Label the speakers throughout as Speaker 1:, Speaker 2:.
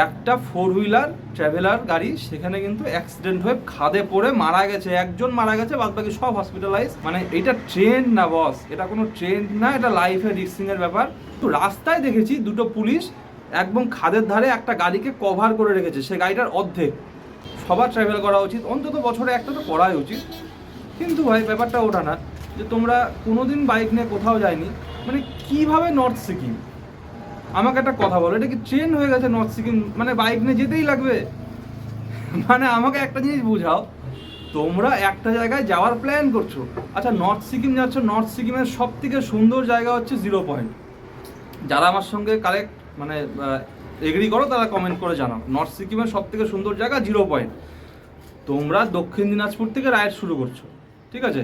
Speaker 1: একটা 4 wheeler traveller গাড়ি সেখানে কিন্তু অ্যাক্সিডেন্ট হয়ে খাদে পড়ে মারা গেছে, একজন মারা গেছে, বাদ বাকি সব হসপিটালাইজ। মানে এটা ট্রেন্ড না বস, এটা কোনো ট্রেন্ড না, এটা লাইফের রিস্কিংয়ের ব্যাপার। তো রাস্তায় দেখেছি দুটো পুলিশ একদম খাদের ধারে একটা গাড়িকে কভার করে রেখেছে, সে গাড়িটার অর্ধেক। সবার ট্রাভেল করা উচিত, অন্তত বছরে একটা তো করাই উচিত। কিন্তু ভাই ব্যাপারটা ওটা না যে তোমরা কোনোদিন বাইক নিয়ে কোথাও যায়নি, মানে কিভাবে নর্থ সিকিম, আমাকে একটা কথা বলো, এটা কি ট্রেন হয়ে গেছে নর্থ সিকিম মানে বাইক নিয়ে যেতেই লাগবে? মানে আমাকে একটা জিনিস বুঝাও, তোমরা একটা জায়গায় যাওয়ার প্ল্যান করছো, আচ্ছা নর্থ সিকিম যাচ্ছ, নর্থ সিকিমের সব থেকে সুন্দর জায়গা হচ্ছে 0 পয়েন্ট। যারা আমার সঙ্গে কারেক্ট মানে এগ্রি করো তারা কমেন্ট করে জানাও, নর্থ সিকিমের সব থেকে সুন্দর জায়গা 0 পয়েন্ট। তোমরা দক্ষিণ দিনাজপুর থেকে রাইড শুরু করছো, ঠিক আছে,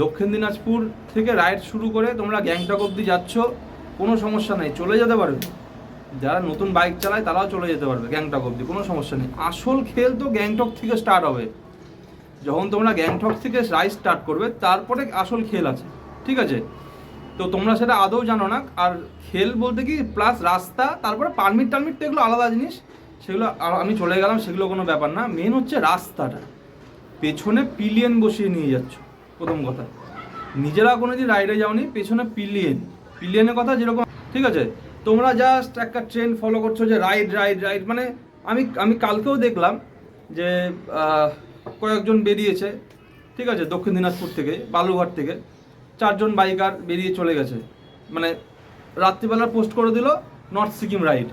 Speaker 1: দক্ষিণ দিনাজপুর থেকে রাইড শুরু করে তোমরা গ্যাংটক অবধি যাচ্ছ, কোনো সমস্যা নেই, চলে যেতে পারবে। যারা নতুন বাইক চালায় তারাও চলে যেতে পারবে গ্যাংটক অবধি, কোনো সমস্যা নেই। আসল খেল তো গ্যাংটক থেকে স্টার্ট হবে। যখন তোমরা গ্যাংটক থেকে রাইড স্টার্ট করবে তারপরে আসল খেল আছে, ঠিক আছে? তো তোমরা সেটা আদৌ জানো না। আর খেল বলতে কি প্লাস রাস্তা, তারপরে পারমিট টারমিট তো এগুলো আলাদা জিনিস, সেগুলো আমি চলে গেলাম, সেগুলো কোনো ব্যাপার না। মেন হচ্ছে রাস্তাটা, পেছনে পিলিয়ন বসিয়ে নিয়ে যাচ্ছ। প্রথম কথা, নিজেরা কোনো দিন রাইডে যাওনি, পেছনে পিলিয়নের কথা যেরকম, ঠিক আছে? তোমরা জাস্ট একটা ট্রেন্ড ফলো করছো যে রাইড রাইড রাইড, মানে আমি কালকেও দেখলাম যে কয়েকজন বেরিয়েছে, ঠিক আছে, দক্ষিণ দিনাজপুর থেকে, বালুঘাট থেকে 4জন বাইকার বেরিয়ে চলে গেছে, মানে রাত্রিবেলা পোস্ট করে দিল নর্থ সিকিম রাইড,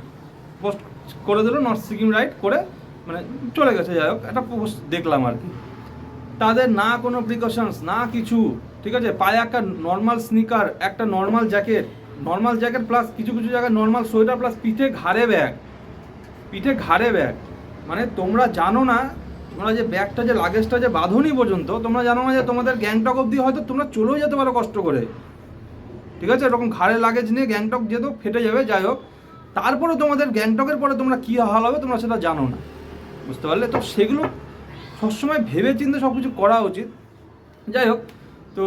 Speaker 1: পোস্ট করে দিল নর্থ সিকিম রাইড করে, মানে চলে গেছে। যাই হোক, একটা পোস্ট দেখলাম আর কি। তাদের না কোনো প্রিকশনস না কিছু, ঠিক আছে, পায়ে একটা নর্মাল স্নিকার, একটা নর্মাল জ্যাকেট প্লাস কিছু কিছু জায়গায় নর্মাল সোয়েটার, প্লাস পিঠে ঘাড়ে ব্যাগ। মানে তোমরা জানো না, তোমরা যে ব্যাগটা যে লাগেজটা যে বাঁধনি পর্যন্ত তোমরা জানো না যে তোমাদের গ্যাংটক অবধি হয়তো তোমরা চলেও যেতে পারো কষ্ট করে, ঠিক আছে? এরকম ঘাড়ে লাগেজ নিয়ে গ্যাংটক যেতেও ফেটে যাবে। যাই হোক, তারপরে তোমাদের গ্যাংটকের পরে তোমরা কী হাল হবে তোমরা সেটা জানো না, বুঝতে পারলে? তো সেগুলো সবসময় ভেবে চিন্তে সব কিছু করা উচিত। যাই হোক, তো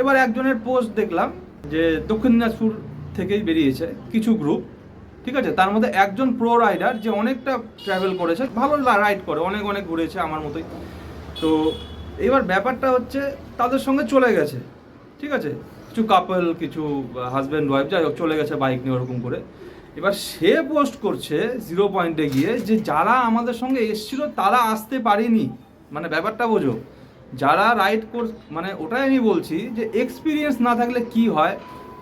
Speaker 1: এবার একজনের পোস্ট দেখলাম যে দক্ষিণ দিনাজপুর থেকেই বেরিয়েছে কিছু গ্রুপ, ঠিক আছে, তার মধ্যে একজন প্রো রাইডার যে অনেকটা ট্রাভেল করেছে, ভালো রাইড করে, অনেক অনেক ঘুরেছে আমার মতোই। তো এবার ব্যাপারটা হচ্ছে তাদের সঙ্গে চলে গেছে, ঠিক আছে, কিছু কাপল, কিছু হাজব্যান্ড ওয়াইফ, যাই হোক চলে গেছে বাইক নিয়ে ওরকম করে। এবার সে পোস্ট করছে 0 পয়েন্টে গিয়ে যে যারা আমাদের সঙ্গে এসেছিল তারা আসতে পারেনি। মানে ব্যাপারটা বোঝো, যারা রাইড মানে ওটাই আমি বলছি যে এক্সপিরিয়েন্স না থাকলে কি হয়,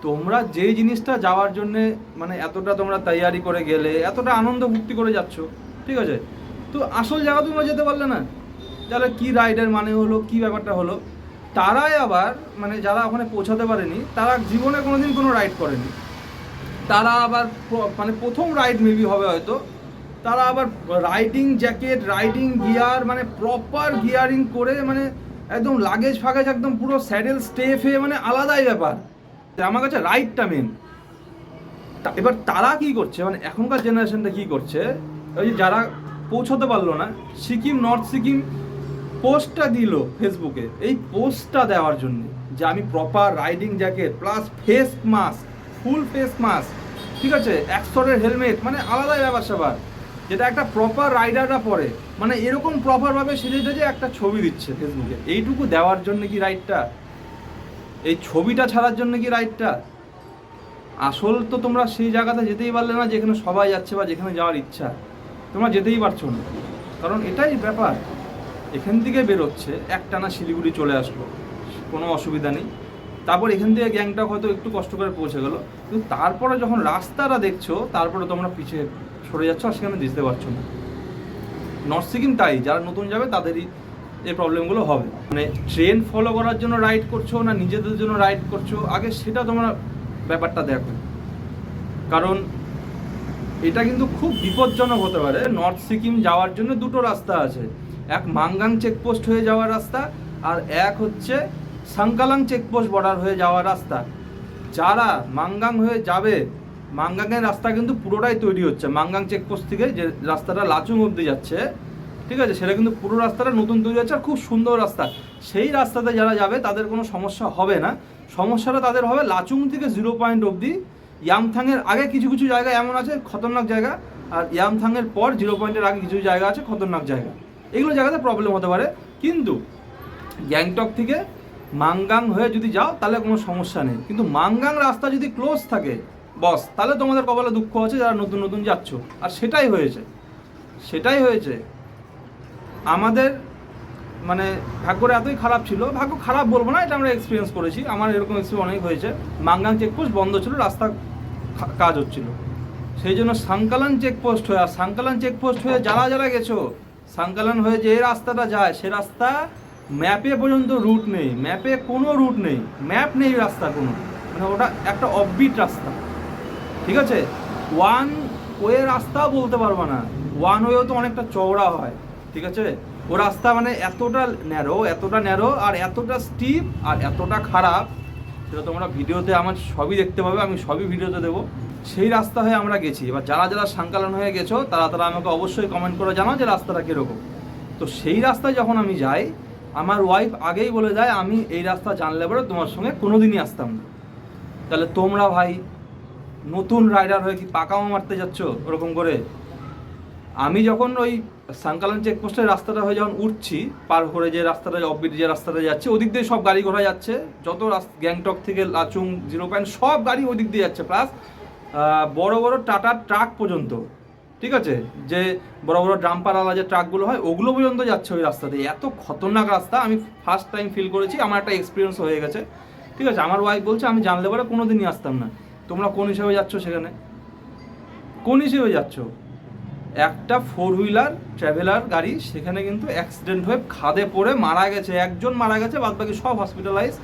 Speaker 1: তোমরা যেই জিনিসটা যাওয়ার জন্যে মানে এতটা তোমরা তৈয়ারি করে গেলে, এতটা আনন্দ ফুর্তি করে যাচ্ছ, ঠিক আছে, তো আসল জায়গা তোমরা যেতে পারলে না, তাহলে কি রাইডের মানে হলো, কি ব্যাপারটা হলো? তারাই আবার মানে যারা ওখানে পৌঁছাতে পারেনি, তারা জীবনে কোনোদিন কোনো রাইড করেনি, তারা আবার মানে প্রথম রাইড মেবি হবে হয়তো, তারা আবার রাইডিং জ্যাকেট, রাইডিং গিয়ার, মানে প্রপার গিয়ারিং করে, মানে একদম লাগেজ ফাগেজ একদম পুরো স্যাডেল স্টেফে, মানে আলাদাই ব্যাপার। আমার কাছে রাইডটা মেন। এবার তারা কি করছে, মানে এখনকার জেনারেশনটা কি করছে, ওই যে যারা পৌঁছতে পারলো না, সিকিম নর্থ সিকিম পোস্টটা দিল ফেসবুকে, এই পোস্টটা দেওয়ার জন্য যে আমি proper riding jacket plus face mask, full face mask, ঠিক আছে, 100-এর হেলমেট, মানে আলাদাই ব্যাপার স্যাপার, যেটা একটা প্রপার রাইডাররা পরে, মানে এরকম প্রপারভাবে সেজে যে একটা ছবি দিচ্ছে ফেসবুকে, এইটুকু দেওয়ার জন্য কি রাইডটা? এই ছবিটা ছাড়ার জন্য কি রাইডটা? আসল তো তোমরা সেই জায়গাতে যেতেই পারলে না যেখানে সবাই যাচ্ছে বা যেখানে যাওয়ার ইচ্ছা, তোমরা যেতেই পারছো না। কারণ এটাই ব্যাপার, এখান থেকে বেরোচ্ছে একটানা শিলিগুড়ি চলে আসলো, কোনো অসুবিধা নেই, তারপর এখান থেকে গ্যাংটক হয়তো একটু কষ্ট করে পৌঁছে গেলো, কিন্তু তারপরে যখন রাস্তাটা দেখছো তারপরে তোমরা পিছিয়ে সরে যাচ্ছ আর সেখানে দিতে পারছো না। নর্থ সিকিম তাই, যারা নতুন যাবে তাদেরই এই প্রবলেমগুলো হবে। মানে ট্রেন ফলো করার জন্য রাইড করছো না নিজেদের জন্য রাইড করছো, আগে সেটা তোমরা ব্যাপারটা দেখো। কারণ এটা কিন্তু খুব বিপজ্জনক হতে পারে। নর্থ সিকিম যাওয়ার জন্য দুটো রাস্তা আছে, এক মাঙ্গাং চেকপোস্ট হয়ে যাওয়ার রাস্তা, আর এক হচ্ছে সাংকালাং চেকপোস্ট বর্ডার হয়ে যাওয়ার রাস্তা। যারা মাঙ্গাং হয়ে যাবে, মাঙ্গাংয়ের রাস্তা কিন্তু পুরোটাই তৈরি হচ্ছে, মাঙ্গাং চেকপোস্ট থেকে যে রাস্তাটা লাচুং অবধি যাচ্ছে, ঠিক আছে, সেটা কিন্তু পুরো রাস্তাটা নতুন তৈরি হচ্ছে আর খুব সুন্দর রাস্তা। সেই রাস্তাতে যারা যাবে তাদের কোনো সমস্যা হবে না, সমস্যাটা তাদের হবে লাচুং থেকে 0 পয়েন্ট অবধি। ইয়ামথাংয়ের আগে কিছু কিছু জায়গা এমন আছে খতরনাক জায়গা, আর ইয়ামথাংয়ের পর 0 পয়েন্টের আগে কিছু জায়গা আছে খতরনাক জায়গা, এগুলো জায়গাতে প্রবলেম হতে পারে। কিন্তু গ্যাংটক থেকে মাঙ্গাং হয়ে যদি যাও তাহলে কোনো সমস্যা নেই, কিন্তু মাঙ্গাং রাস্তা যদি ক্লোজ থাকে বস, তাহলে তোমাদের কপালে দুঃখ আছে যারা নতুন নতুন যাচ্ছ। আর সেটাই হয়েছে আমাদের, মানে ভাগ্যটা এতই খারাপ ছিল, ভাগ্য খারাপ বলবো না, এটা আমরা এক্সপিরিয়েন্স করেছি, আমার এরকম এক্সপিরিয়েন্স অনেক হয়েছে। মাঙ্গাং চেকপোস্ট বন্ধ ছিল, রাস্তা কাজ হচ্ছিল, সেই জন্য সাংকালান চেকপোস্ট হয়ে, আর সাংকালান চেকপোস্ট হয়ে যারা গেছো, সাংকালান হয়ে যে রাস্তাটা যায় সে রাস্তা ম্যাপে পর্যন্ত রুট নেই, ম্যাপে কোনো রুট নেই, ম্যাপ নেই রাস্তা কোনো, মানে ওটা একটা অফবিট রাস্তা, ঠিক আছে। ওয়ান ওয়ে রাস্তাও বলতে পারবো না, ওয়ান ওয়েও তো অনেকটা চওড়া হয়, ঠিক আছে। ও রাস্তা মানে এতটা ন্যারো আর এতটা স্টিপ আর এতটা খারাপ, সেটা তোমরা ভিডিওতে আমার সবই দেখতে পাবে, আমি সবই ভিডিওতে দেবো। সেই রাস্তা হয়ে আমরা গেছি। এবার যারা সাংকালান হয়ে গেছো তারা আমাকে অবশ্যই কমেন্ট করে জানাও যে রাস্তাটা কীরকম। তো সেই রাস্তায় যখন আমি যাই, আমার ওয়াইফ আগেই বলে দেয় আমি এই রাস্তা জানলে পরে তোমার সঙ্গে কোনোদিনই আসতাম না। তাহলে তোমরা ভাই নতুন রাইডার হয়ে কি পাকাও মারতে যাচ্ছ ওরকম করে? আমি যখন ওই সাংকালান চেকপোস্টের রাস্তাটা হয়ে যখন উঠছি, পার করে যে রাস্তাটা অফবিট যে রাস্তাটা যাচ্ছে, ওদিক দিয়ে সব গাড়ি ঘোড়া যাচ্ছে, যত গ্যাংটক থেকে লাচুং 0 পয়েন্ট সব গাড়ি ওদিক দিয়ে যাচ্ছে, প্লাস বড় বড় টাটা ট্রাক পর্যন্ত, ঠিক আছে, যে বড় বড় ড্রাম্পারওয়ালা যে ট্রাকগুলো হয় ওগুলো পর্যন্ত যাচ্ছে ওই রাস্তাতে। এত খতরনাক রাস্তা আমি ফার্স্ট টাইম ফিল করেছি, আমার একটা এক্সপিরিয়েন্স হয়ে গেছে, ঠিক আছে। আমার ওয়াইফ বলছে আমি জানলে পরে কোনোদিনই আসতাম না। তোমরা কোন হিসেবে যাচ্ছ সেখানে? কোন হিসেবে যাচ্ছ? একটা 4 হুইলার ট্রাভেলার গাড়ি সেখানে কিন্তু অ্যাক্সিডেন্ট হয়ে খাদে পড়ে মারা গেছে, একজন মারা গেছে, বাদবাকি সব হসপিটালাইজ।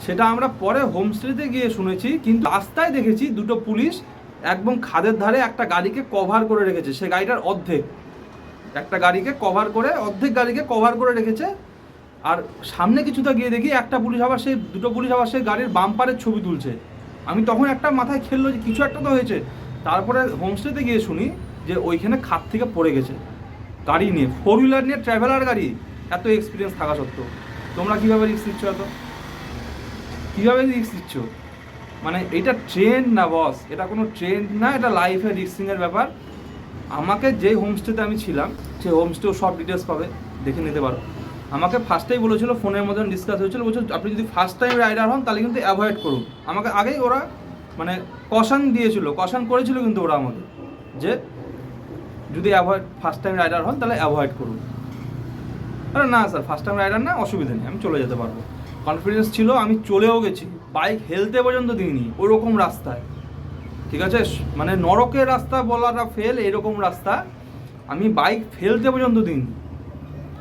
Speaker 1: সেটা আমরা পরে হোমস্টেতে গিয়ে শুনেছি, কিন্তু রাস্তায় দেখেছি দুটো পুলিশ একদম খাদের ধারে একটা গাড়িকে কভার করে রেখেছে, সে গাড়িটার অর্ধেক, একটা গাড়িকে কভার করে অর্ধেক গাড়িকে কভার করে রেখেছে। আর সামনে কিছুটা গিয়ে দেখি একটা পুলিশ আবার সেই দুটো পুলিশ আবার সেই গাড়ির বাম্পারের ছবি তুলছে। আমি তখন একটা মাথায় খেললো যে কিছু একটা তো হয়েছে। তারপরে হোমস্টেতে গিয়ে শুনি যে ওইখানে খাদ থেকে পড়ে গেছে গাড়ি নিয়ে, 4 হুইলার নিয়ে ট্রাভেলার গাড়ি, এত এক্সপিরিয়েন্স থাকা সত্ত্বেও তোমরা কীভাবে রিস্ক নিচ্ছ? কীভাবে রিস্ক নিচ্ছ? মানে এটা ট্রেন্ড না বস, এটা কোনো ট্রেন্ড না, এটা লাইফের রিস্কিংয়ের ব্যাপার। আমাকে যে হোমস্টেতে আমি ছিলাম সেই হোমস্টেও সব ডিটেলস পাবে, দেখে নিতে পারো। আমাকে ফার্স্টেই বলেছিল, ফোনের মধ্যে ডিসকাস হয়েছিল, বলছিল আপনি যদি ফার্স্ট টাইম রাইডার হন তাহলে কিন্তু অ্যাভয়েড করুন। আমাকে আগেই ওরা মানে কশন করেছিল কিন্তু ওরা আমাকে, যে যদি ফার্স্ট টাইম রাইডার হন তাহলে অ্যাভয়েড করুন। আরে না স্যার, ফার্স্ট টাইম রাইডার না, অসুবিধা নেই, আমি চলে যেতে পারবো। কনফিডেন্স ছিল, আমি চলেও গেছি, বাইক হেলতে পর্যন্ত দিইনি ওরকম রাস্তায়, ঠিক আছে। মানে নরকের রাস্তা বলাটা ফেল, এরকম রাস্তা আমি বাইক ফেলতে পর্যন্ত দিইনি।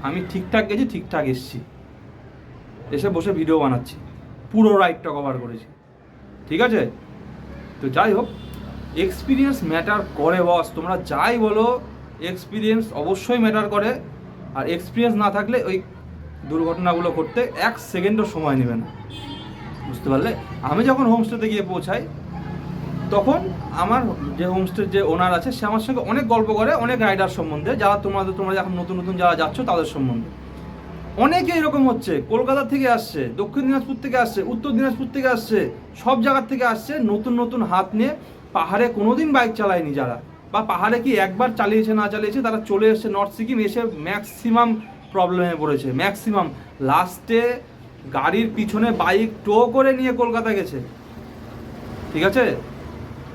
Speaker 1: আমি ঠিকঠাক গেছি, ঠিকঠাক এসছি, এসে বসে ভিডিও বানাচ্ছি, পুরো রাইডটা কভার করেছি, ঠিক আছে। তো যাই হোক, এক্সপিরিয়েন্স ম্যাটার করে বস, তোমরা যাই বলো এক্সপিরিয়েন্স অবশ্যই ম্যাটার করে। আর এক্সপিরিয়েন্স না থাকলে ওই দুর্ঘটনাগুলো করতে 1 সেকেন্ডও সময় নেবে না, বুঝতে পারলে। আমি যখন হোমস্টেতে গিয়ে পৌঁছাই তখন আমার যে হোমস্টের যে ওনার আছে সে আমার সঙ্গে অনেক গল্প করে, অনেক রাইডার সম্বন্ধে, যারা তোমরা এখন নতুন যারা যাচ্ছ তাদের সম্বন্ধে। অনেকে এরকম হচ্ছে, কলকাতা থেকে আসছে, দক্ষিণ দিনাজপুর থেকে আসছে, উত্তর দিনাজপুর থেকে আসছে, সব জায়গার থেকে আসছে, নতুন হাত নিয়ে। পাহাড়ে কোনোদিন বাইক চালায়নি যারা, বা পাহাড়ে কি একবার চালিয়েছে না চালিয়েছে, তারা চলে এসছে নর্থ সিকিম, এসে ম্যাক্সিমাম প্রবলেমে পড়েছে, ম্যাক্সিমাম। লাস্টে গাড়ির পিছনে বাইক টো করে নিয়ে কলকাতা গেছে, ঠিক আছে।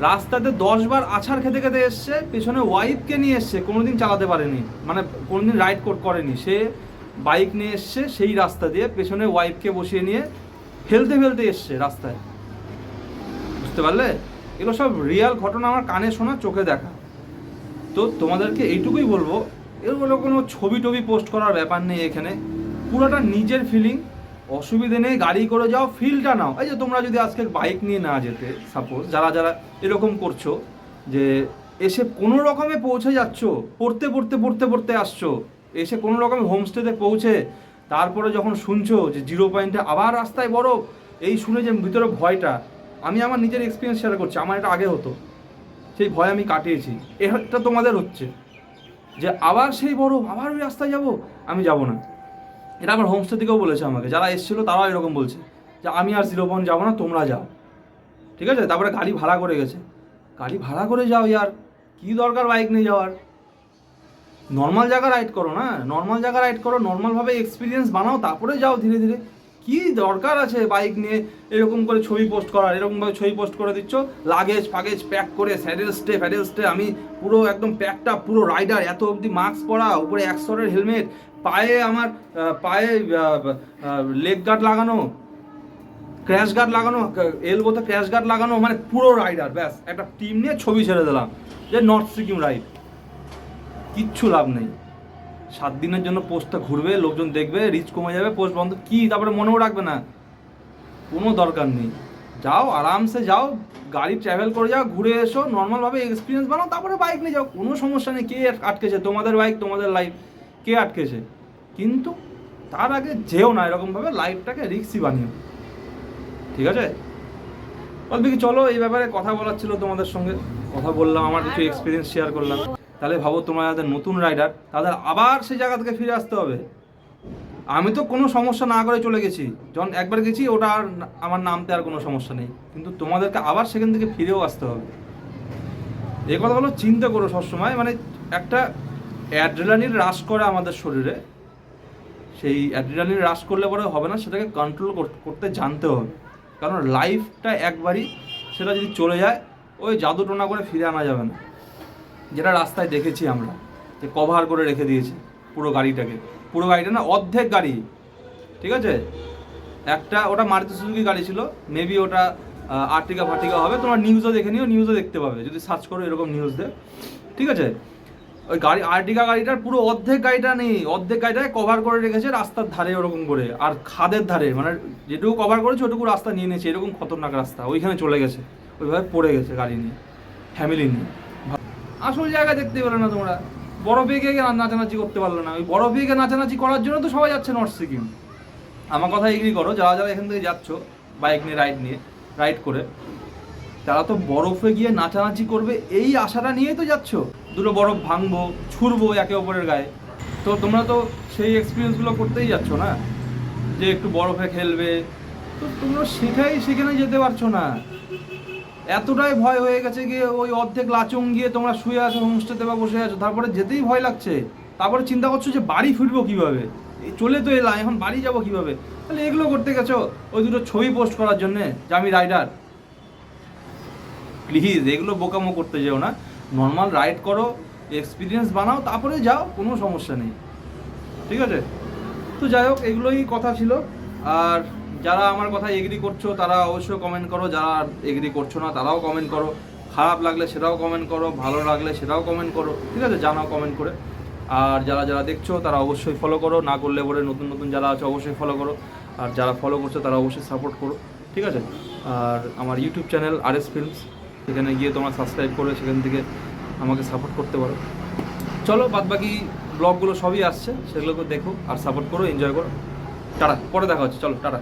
Speaker 1: রাস্তাতে 10 বার আছাড় খেতে খেতে এসছে, পেছনে ওয়াইফকে নিয়ে এসছে, কোনোদিন চালাতে পারেনি, মানে কোনোদিন রাইড করেনি, সে বাইক নিয়ে এসছে সেই রাস্তা দিয়ে, পেছনে ওয়াইফকে বসিয়ে নিয়ে ফেলতে এসছে রাস্তায়, বুঝতে পারলে। এগুলো সব রিয়াল ঘটনা, আমার কানে শোনা, চোখে দেখা। তো তোমাদেরকে এইটুকুই বলবো, এগুলো কোনো ছবি টবি পোস্ট করার ব্যাপার নেই এখানে, পুরোটা নিজের ফিলিং, অসুবিধে নেই, গাড়ি করে যাও, ফিলটা নাও। এই যে তোমরা যদি আজকে বাইক নিয়ে না যেতে, সাপোজ যারা এরকম করছো, যে এসে কোনো রকমে পৌঁছে যাচ্ছ, পড়তে আসছো, এসে কোনো রকমে হোমস্টেতে পৌঁছে তারপরে যখন শুনছো যে 0 পয়েন্টে আবার রাস্তায় বরফ, এই শুনে যে ভিতরে ভয়টা, আমি আমার নিজের এক্সপিরিয়েন্স শেয়ার করছি, আমার এটা আগে হতো, সেই ভয় আমি কাটিয়েছি। এটা তোমাদের হচ্ছে যে আবার সেই বরফ, আবার ওই রাস্তায় যাবো, আমি যাব না। এটা আমার হোমস্টে থেকেও বলেছে আমাকে, যারা এসেছিলো তারাও এরকম বলছে যে আমি আর 0 পয়েন্ট যাবো না, তোমরা যাও, ঠিক আছে। তারপরে গাড়ি ভাড়া করে গেছে, গাড়ি ভাড়া করে যাও ইয়ার, কি দরকার বাইক নিয়ে যাওয়ার? নর্মাল জায়গা রাইড করো না, নর্মাল জায়গা রাইড করো, নর্মালভাবে এক্সপিরিয়েন্স বানাও, তারপরে যাও ধীরে ধীরে। কি দরকার আছে বাইক নিয়ে এরকম করে ছবি পোস্ট করার? এরকমভাবে ছবি পোস্ট করে দিচ্ছ, লাগেজ ফাগেজ প্যাক করে, স্যাডেল স্টে, আমি পুরো একদম প্যাকটা, পুরো রাইডার, এত অবধি মাস্ক পরা, উপরে 100-এর হেলমেট, পায়ে আমার পায়ে লেগ গার্ড লাগানো, ক্র্যাশ গার্ড লাগানো, এলবোতে ক্র্যাশ গার্ড লাগানো, মানে পুরো রাইডার। ব্যাস একটা টিম নিয়ে ছবি ছেড়ে দিলাম যে নর্থ সিকিম রাইড। কিচ্ছু লাভ নেই। 7 দিনের জন্য পোস্টটা ঘুরবে, লোকজন দেখবে, রিচ কমে যাবে, পোস্ট বন্ধ, কি তারপরে মনেও রাখবে না। কোনো দরকার নেই। যাও আরামসে যাও, গাড়ি ট্রাভেল করে যাও, ঘুরে এসো, নর্মালভাবে এক্সপিরিয়েন্স বানাও, তারপরে বাইক নিয়ে যাও, কোনো সমস্যা নেই। কে আটকেছে? তোমাদের বাইক, তোমাদের লাইফ, কে আটকেছে? কিন্তু তার আগে যেও না এরকমভাবে, লাইফটাকে রিস্কই বানিও, ঠিক আছে? কি চলো, এই ব্যাপারে কথা বলার ছিল তোমাদের সঙ্গে, কথা বললাম, আমার কিছু এক্সপিরিয়েন্স শেয়ার করলাম। তাহলে ভাবো, তোমরা যাদের নতুন রাইডার, তাদের আবার সেই জায়গা থেকে ফিরে আসতে হবে। আমি তো কোনো সমস্যা না করে চলে গেছি, যখন একবার গেছি ওটা আর আমার নামতে আর কোনো সমস্যা নেই, কিন্তু তোমাদেরকে আবার সেখান থেকে ফিরেও আসতে হবে। এই কথাগুলো চিন্তা করো সবসময়। মানে একটা অ্যাড্রেনালিন রাশ করে আমাদের শরীরে, সেই অ্যাড্রেনালিন রাশ করলে পরে হবে না, সেটাকে কন্ট্রোল করতে জানতে হবে। কারণ লাইফটা একবারই, সেটা যদি চলে যায় ওই জাদু টোনা করে ফিরে আনা যাবে না। যেটা রাস্তায় দেখেছি আমরা, যে কভার করে রেখে দিয়েছে পুরো গাড়িটাকে, পুরো গাড়িটা না, অর্ধেক গাড়ি, ঠিক আছে? একটা ওটা মারুতি সুজুকি গাড়ি ছিল, মেবি ওটা আর্টিকা ফার্টিকা হবে, তোমরা নিউজও দেখে নিও, নিউজও দেখতে পাবে যদি সার্চ করো এরকম নিউজ দেয়, ঠিক আছে? ওই গাড়ি আর্টিকা গাড়িটার পুরো অর্ধেক গাড়িটা নেই, অর্ধেক গাড়িটাকে কভার করে রেখেছে রাস্তার ধারে ওরকম করে, আর খাদের ধারে, মানে যেটুকু কভার করেছে ওটুকু রাস্তা নিয়ে নিয়েছে, এরকম খতরনাক রাস্তা, ওইখানে চলে গেছে, ওইভাবে পড়ে গেছে গাড়ি নিয়ে, ফ্যামিলি নিয়ে। আসল জায়গা দেখতে পেলে না তোমরা, বরফে গিয়ে নাচানাচি করতে পারলো না। ওই বরফে গিয়ে নাচানাচি করার জন্য তো সবাই যাচ্ছে নর্থ সিকিম। আমার কথা এগ্রি করো, যারা যারা এখান থেকে যাচ্ছ বাইক নিয়ে রাইড করে, তারা তো বরফে গিয়ে নাচানাচি করবে এই আশাটা নিয়েই তো যাচ্ছ। দুটো বরফ ভাঙবো, ছুড়বো একে অপরের গায়ে। তো তোমরা তো সেই এক্সপিরিয়েন্সগুলো করতেই যাচ্ছ না, যে একটু বরফে খেলবে। তো তোমরা সেখানে যেতে পারছো না, এতটাই ভয় হয়ে গেছে গিয়ে ওই অর্ধেক লাচুং গিয়ে তোমরা শুয়ে আছো হোমস্টেতে বা বসে আছো, তারপরে যেতেই ভয় লাগছে। তারপরে চিন্তা করছো যে বাড়ি ফিরবো কীভাবে, চলে তো এলাম, এখন বাড়ি যাবো কীভাবে? তাহলে এগুলো করতে গেছো ওই দুটো ছবি পোস্ট করার জন্যে যে আমি রাইডার? প্লিজ এগুলো বোকামো করতে যেও না, নর্মাল রাইড করো, এক্সপিরিয়েন্স বানাও, তারপরে যাও, কোনো সমস্যা নেই, ঠিক আছে? তো যাই হোক, এগুলোই কথা ছিল। আর যারা আমার কথা এগ্রি করছো তারা অবশ্যই কমেন্ট করো, যারা এগ্রি করছো না তারাও কমেন্ট করো, খারাপ লাগলে সেটাও কমেন্ট করো, ভালো লাগলে সেটাও কমেন্ট করো, ঠিক আছে? জানাও কমেন্ট করে। আর যারা যারা দেখছো তারা অবশ্যই ফলো করো, না করলে পরে নতুন নতুন যারা আছে অবশ্যই ফলো করো, আর যারা ফলো করছো তারা অবশ্যই সাপোর্ট করো, ঠিক আছে? আর আমার ইউটিউব চ্যানেল RS ফিল্মস, সেখানে গিয়ে তোমরা সাবস্ক্রাইব করে সেখান থেকে আমাকে সাপোর্ট করতে পারো। চলো, বাদবাকি ব্লগগুলো সবই আসছে, সেগুলোকে দেখো আর সাপোর্ট করো, এনজয় করো। টাটা, পরে দেখা হচ্ছে, চলো টাটা।